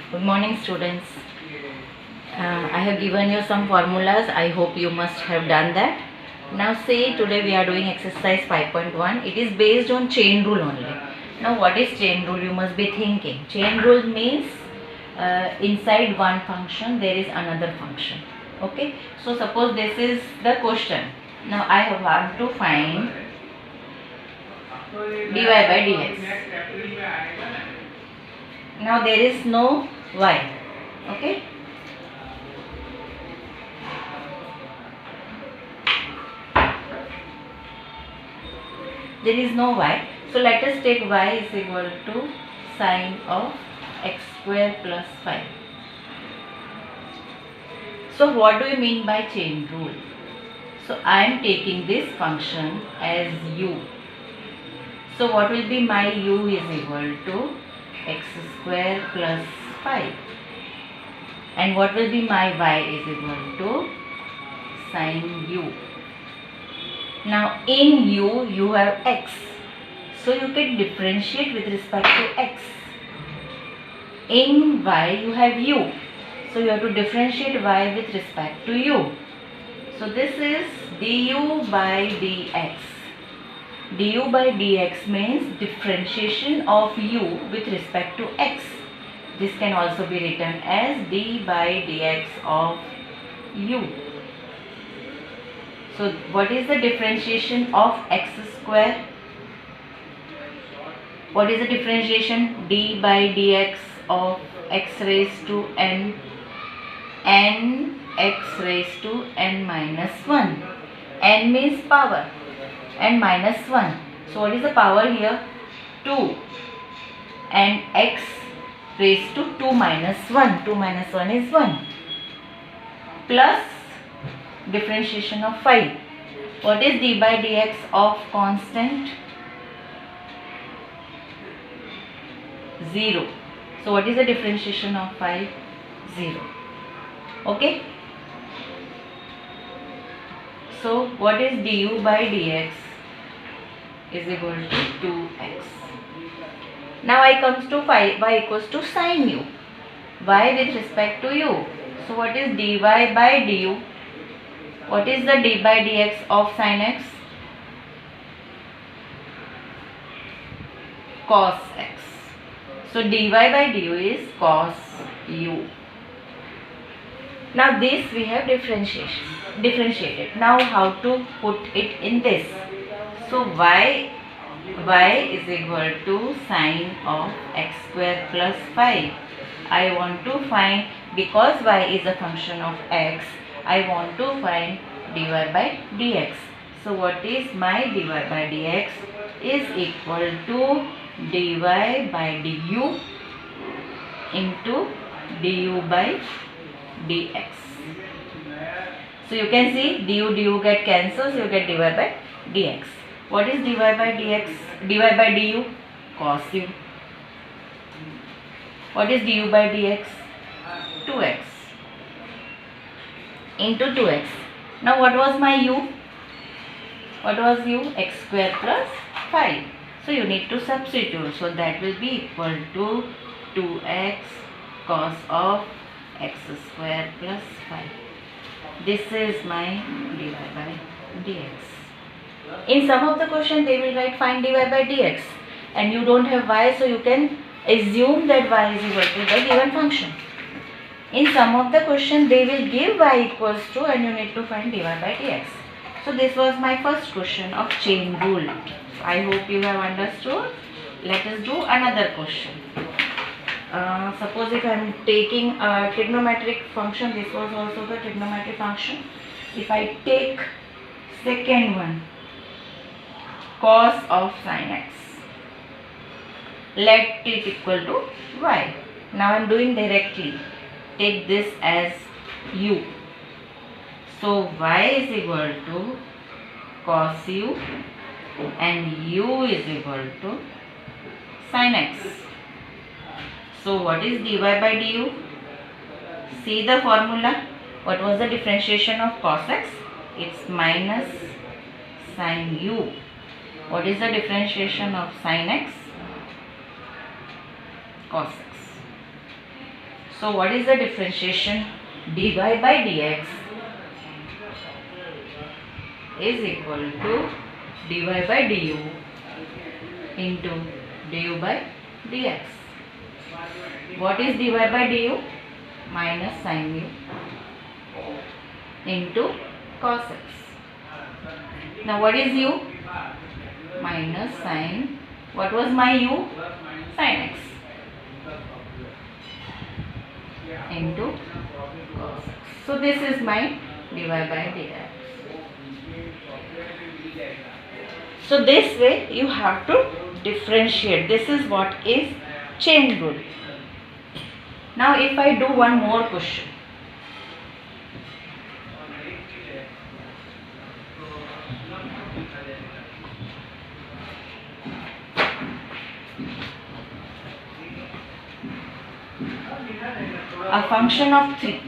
Good morning, students. I have given you some formulas. I hope you must have done that. Now say today we are doing exercise 5.1. It is based on chain rule only. Now what is chain rule? You must be thinking. Chain rule means inside one function there is another function. Okay. So suppose this is the question. Now I want to find dy by dx. Now there is no y. Okay. There is no y. So let us take y is equal to sine of x square plus 5. So what do you mean by chain rule? So I am taking this function as u. So what will be my u is equal to x square plus 5. And what will be my y is equal to sine u. Now in u, you have x. So you can differentiate with respect to x. In y, you have u. So you have to differentiate y with respect to u. So this is du by dx. Du by dx means differentiation of u with respect to x. This can also be written as d by dx of u. So what is the differentiation of x square? What is the differentiation? D by dx of x raised to n x raised to n minus 1. N means power and minus 1. So what is the power here? 2 and x raised to 2 minus 1. 2 minus 1 is 1 plus differentiation of 5. What is d by dx of constant? 0. So what is the differentiation of 5? 0. Okay. So what is du by dx is equal to 2x. Now I comes to 5, y equals to sine u. Y with respect to u. So what is dy by du? What is the d by dx of sin x? Cos x. So dy by du is cos u. Now this we have differentiated. Now how to put it in this? So y is equal to sine of x square plus 5. I want to find, because y is a function of x, I want to find dy by dx. So what is my dy by dx is equal to dy by du into du by dx. So you can see du get cancelled, so you get dy by dx. What is dy by dx? Dy by du? Cos u. What is du by dx? 2x into 2x. Now what was my u? What was u? X square plus 5. So you need to substitute. So that will be equal to 2x cos of x square plus 5. This is my dy by dx. In some of the question they will write find dy by dx and you don't have y, so you can assume that y is equal to the given function. In some of the question they will give y equals to and you need to find dy by dx. So this was my first question of chain rule. I hope you have understood. Let us do another question. Suppose if I am taking a trigonometric function, this was also the trigonometric function. If I take second one, cos of sin x, let it equal to y. Now I am doing directly. Take this as u. So y is equal to cos u and u is equal to sin x. So what is dy by du? See the formula. What was the differentiation of cos x? It's minus sin u. What is the differentiation of sin x? Cos x. So what is the differentiation? dy by dx is equal to dy by du into du by dx. What is dy by du? Minus sin u into cos x. Now what is u? Minus sin, what was my u? Sin x into cos x. So this is my dy by dx. So this way you have to differentiate. This is what is chain rule. Now if I do one more question. A function of 3.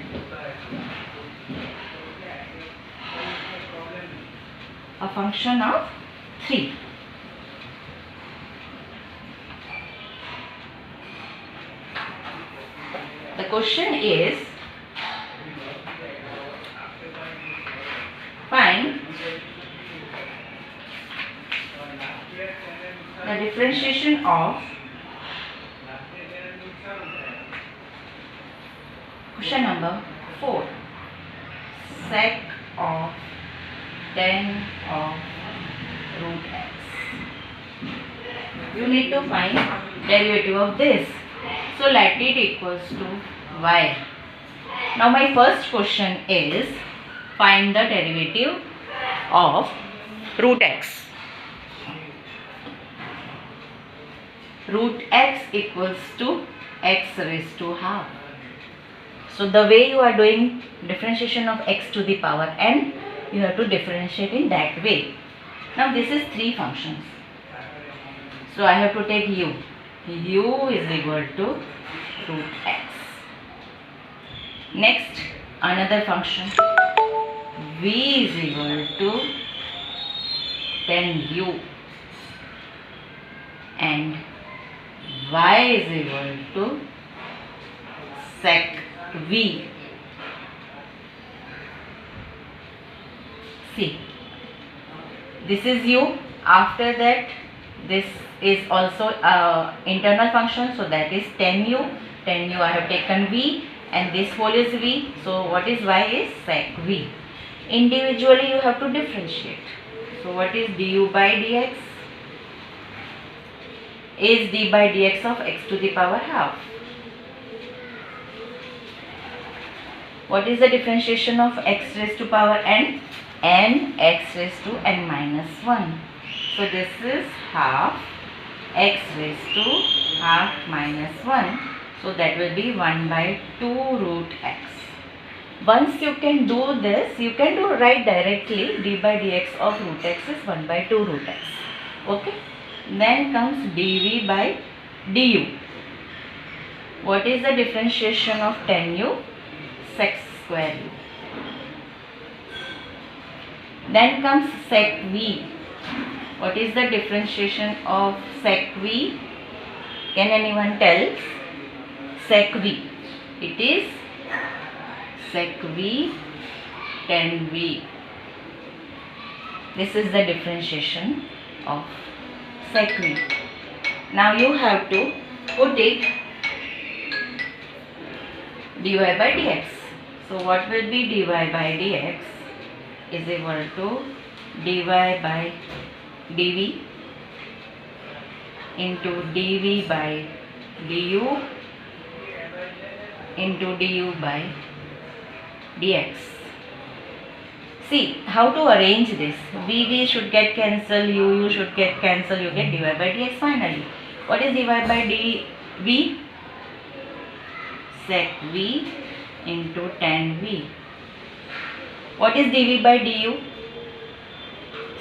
A function of 3. The question is, find the differentiation of, question number 4, sec of tan of root x. You need to find derivative of this. So let it equals to y. Now my first question is, find the derivative of root x. Root x equals to x raised to half. So the way you are doing differentiation of x to the power n, you have to differentiate in that way. Now this is 3 functions. So I have to take u. U is equal to root x. Next, another function. V is equal to tan u. And y is equal to sec v. See, this is u. After that, this is also internal function, so that is tan u. Tan u I have taken v, and this whole is v. So what is y is sec v. Individually you have to differentiate. So what is du by dx? Is d by dx of x to the power half. What is the differentiation of x raised to power n? N x raised to n minus 1. So this is half x raised to half minus 1. So that will be 1 by 2 root x. Once you can do this, you can do write directly d by dx of root x is 1 by 2 root x. Okay. Then comes dv by du. What is the differentiation of tan u? Sec square u. Then comes sec v. What is the differentiation of sec v? Can anyone tell? Sec v. It is sec v tan v. This is the differentiation of sec v. Now you have to put it dy by dx. So what will be dy by dx is equal to dy by dv into dv by du into du by dx. See how to arrange this. V should get cancelled, u should get cancelled, you get dy by dx finally. What is dy by dv? Sec v into tan v. What is dv by du?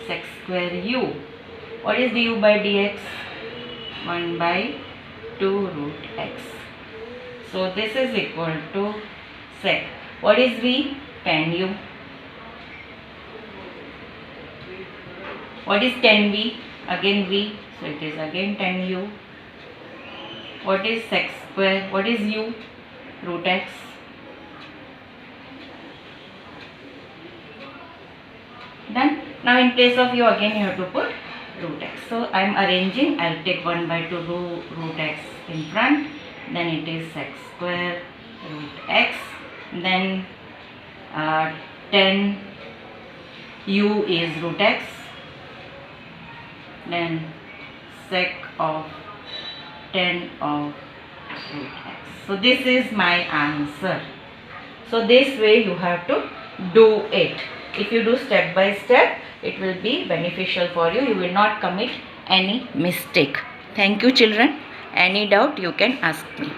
Sec square u. What is du by dx? 1 by 2 root x. So this is equal to sec. What is v? Tan u. What is tan v? Again v. So it is again tan u. What is sec square? What is u? root x. Done. Now in place of u again you have to put root x. So I am arranging. I will take 1/2 root x in front. Then it is x square root x. Then 10 u is root x. Then sec of 10 of root x. So this is my answer. So this way you have to do it. If you do step by step, it will be beneficial for you. You will not commit any mistake. Thank you children. Any doubt you can ask me.